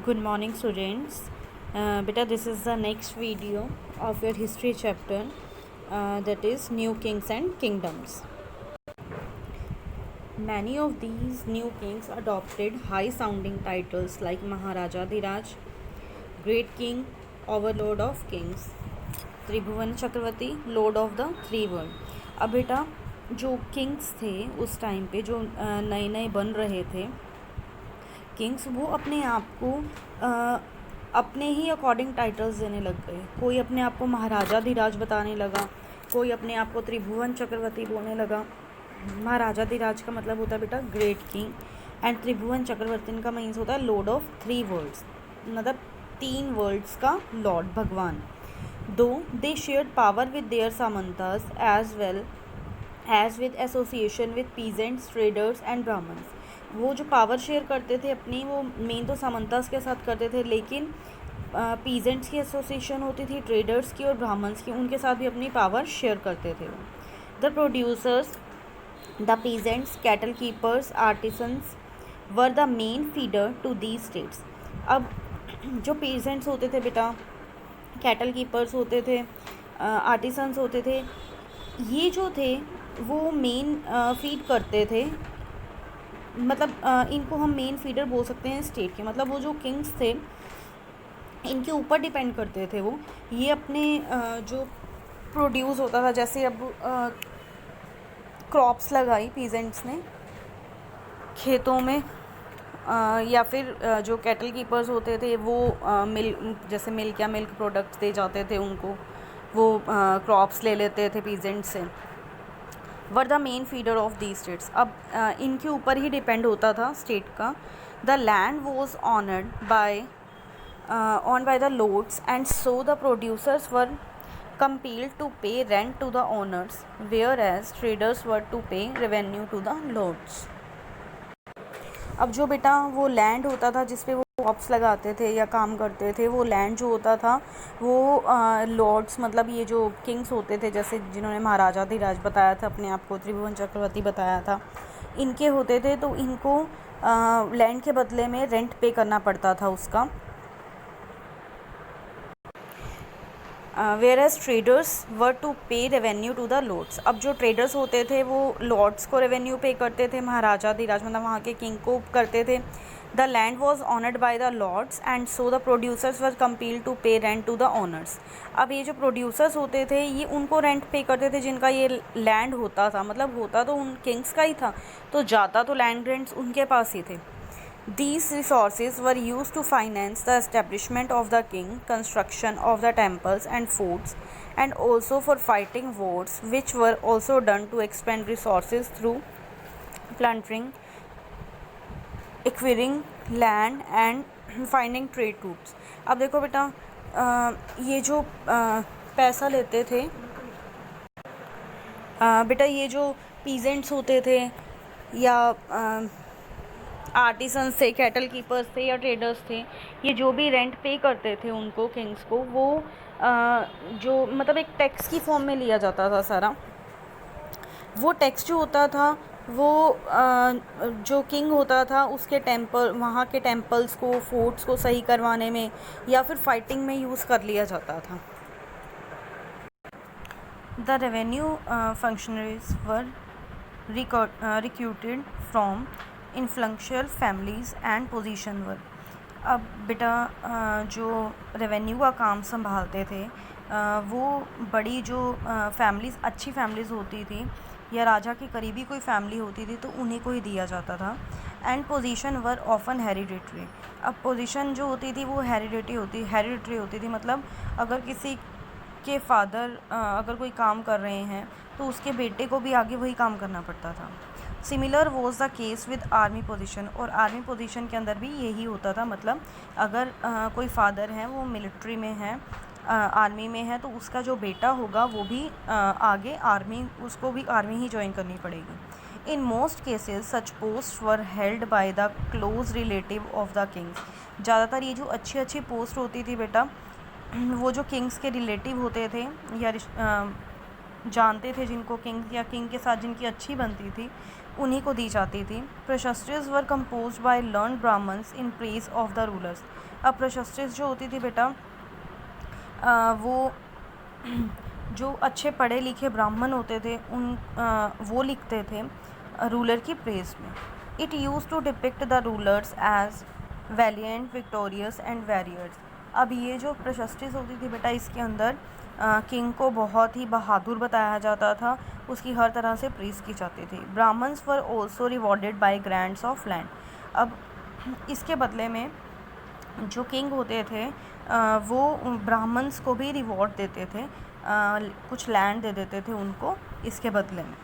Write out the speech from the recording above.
Good morning, students. Beta, this is the next video of your history chapter, that is New Kings and Kingdoms. Many of these new kings adopted high sounding titles like Maharaja Dhiraj, Great King, Overlord of Kings, त्रिभुवन चक्रवर्ती, lord of the three world. अब बेटा जो Kings थे उस time पे, जो नए नए बन रहे थे किंग्स, वो अपने आप को अपने ही अकॉर्डिंग टाइटल्स देने लग गए. कोई अपने आप को महाराजा धीराज बताने लगा, कोई अपने आप को त्रिभुवन चक्रवर्ती बोलने लगा. महाराजा धीराज का मतलब होता है बेटा ग्रेट किंग, एंड त्रिभुवन चक्रवर्ती का मीन्स होता है लॉर्ड ऑफ थ्री वर्ल्ड्स, मतलब तीन वर्ल्ड्स का लॉर्ड, भगवान. Though they shared power with their सामंतास as well as with association with peasants, traders and Brahmans. वो जो पावर शेयर करते थे अपनी, वो मेन तो सामंतास के साथ करते थे, लेकिन पीजेंट्स की एसोसिएशन होती थी, ट्रेडर्स की और ब्राह्मण्स की, उनके साथ भी अपनी पावर शेयर करते थे. The producers, the peasants, cattle keepers, artisans were the main feeder to the states. अब जो पीजेंट्स होते थे बेटा, कैटल कीपर्स होते थे, आर्टिसंस होते थे, ये जो थे वो मेन फीड करते थे, मतलब इनको हम मेन फीडर बोल सकते हैं स्टेट के. मतलब वो जो किंग्स थे इनके ऊपर डिपेंड करते थे वो. ये अपने जो प्रोड्यूस होता था, जैसे अब क्रॉप्स लगाई पीजेंट्स ने खेतों में, या फिर जो कैटल कीपर्स होते थे वो जैसे मिल्क या मिल्क प्रोडक्ट्स दे जाते थे उनको, वो क्रॉप्स ले लेते थे पीजेंट्स से. Were the main feeder of the states. अब इनके ऊपर ही डिपेंड होता था स्टेट का. The land was owned by the lords, and so the producers were compelled to pay rent to the owners, whereas traders were to pay revenue to the lords. अब जो बेटा वो लैंड होता था जिस पे वो क्रॉप्स लगाते थे या काम करते थे, वो लैंड जो होता था वो लॉर्ड्स, मतलब ये जो किंग्स होते थे, जैसे जिन्होंने महाराजा धीराज बताया था, अपने आप को त्रिभुवन चक्रवर्ती बताया था, इनके होते थे. तो इनको लैंड के बदले में रेंट पे करना पड़ता था उसका. वेयरएज ट्रेडर्स वर टू पे रेवेन्यू टू द लॉर्ड्स. अब जो ट्रेडर्स होते थे वो लॉर्ड्स को रेवेन्यू पे करते थे, महाराजा धीराज मतलब वहाँ के किंग को करते थे. The land was owned by the lords, and so the producers were compelled to pay rent to the owners. अब ये जो प्रोड्यूसर्स होते थे ये उनको रेंट पे करते थे जिनका ये लैंड होता था, मतलब होता तो उन किंग्स का ही था, तो जाता तो लैंड रेंट्स उनके पास ही थे. These resources were used to finance the establishment of the king, construction of the temples and forts, and also for fighting wars, which were also done to expend resources through plundering, acquiring land and finding trade routes. अब देखो बेटा, ये जो पैसा लेते थे बेटा, ये जो पीजेंट्स होते थे या आर्टिसंस थे, कैटल कीपर्स थे या ट्रेडर्स थे, ये जो भी रेंट पे करते थे उनको, किंग्स को, वो जो मतलब एक टैक्स की फॉर्म में लिया जाता था सारा. वो टैक्स जो होता था वो जो किंग होता था उसके टेम्पल, वहाँ के टेम्पल्स को, फोर्ट्स को सही करवाने में या फिर फाइटिंग में यूज़ कर लिया जाता था. The revenue functionaries were recruited from influential families and position were. अब बेटा जो रेवेन्यू का काम संभालते थे वो बड़ी जो फैमिलीज़, अच्छी फैमिलीज़ होती थी या राजा की करीबी कोई फैमिली होती थी तो उन्हीं को ही दिया जाता था. And position were often hereditary. अब पोजीशन जो होती थी वो हेरिडिटरी होती थी, मतलब अगर किसी के फादर अगर कोई काम कर रहे हैं तो उसके बेटे को भी आगे वही काम करना पड़ता था. Similar was the case with army position. और आर्मी पोजीशन के अंदर भी यही होता था, मतलब अगर कोई फादर है वो मिलिट्री में है, आर्मी में है, तो उसका जो बेटा होगा वो भी आगे आर्मी, उसको भी आर्मी ही ज्वाइन करनी पड़ेगी. In most cases such post were held by the close relative of the Kings. ज़्यादातर ये जो अच्छी अच्छी पोस्ट होती थी बेटा, वो जो किंग्स के रिलेटिव होते थे या जानते थे जिनको, किंग या किंग के साथ जिनकी अच्छी बनती थी, उन्हीं को दी जाती थी। प्रशस्त्रीज were composed by learn Brahmans in praise of the rulers. अब प्रशस्त्रीज जो होती थी बेटा वो जो अच्छे पढ़े लिखे ब्राह्मण होते थे वो लिखते थे रूलर की प्रेज में। It use to depict the rulers as valiant, victorious and warriors. अब ये जो प्रशस्त्रीज होती थी बेटा इसके अंदर किंग को बहुत ही बहादुर बताया जाता था, उसकी हर तरह से प्रेज की जाती थी। Brahmans were also rewarded by grants of land. अब इसके बदले में जो किंग होते थे वो ब्राह्मण्स को भी रिवॉर्ड देते थे, कुछ लैंड दे देते थे उनको इसके बदले में।